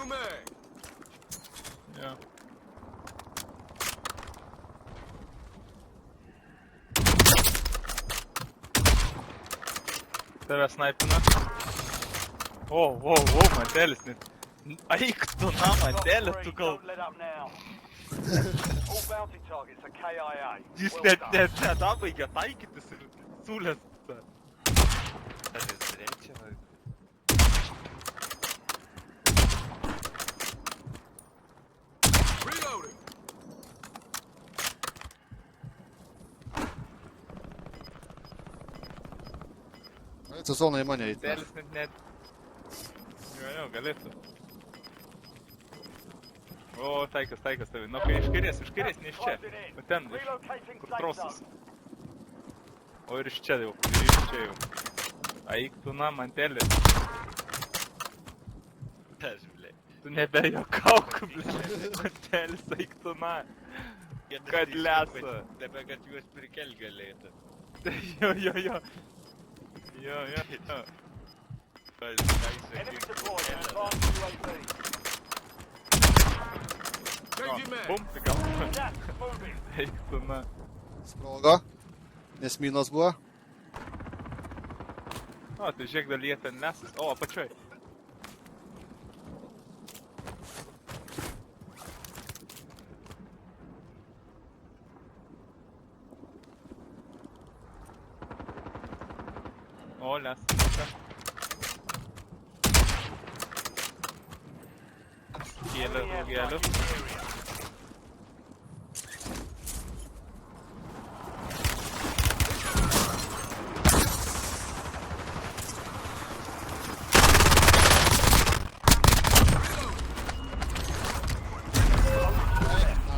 mag. Jo. Tave snaipina. O, mantelis net. Eik tu na, mantelis, tu gal... Don't let up now. All bounty targets are KIA. Jis Well done. net nedabaigė taikytis ir sulės. Reloading. Це зона і мене йде. Mantelis net... Jo, galėtų. O, taikas tavi. Nu, kai iš kairės, nes čia. O ten, Relocating kur safe trosas. zone. O ir iš čia jau, Eik tu na, mantelis. Tu nebejuokauk, mantelis, eik tu na. Kad lesa. Dabar, kad juos prikel galėtų. Jo. Enemy deployed in advanced UAV. Changing mag. Bum, tai gal. Gas moving. Eik tu na. Sprogo. Nes minos buvo. O, tai žiūrėk, dar jie ten nesas. O, apačioj. O, nesas. Kėlė daugeliu.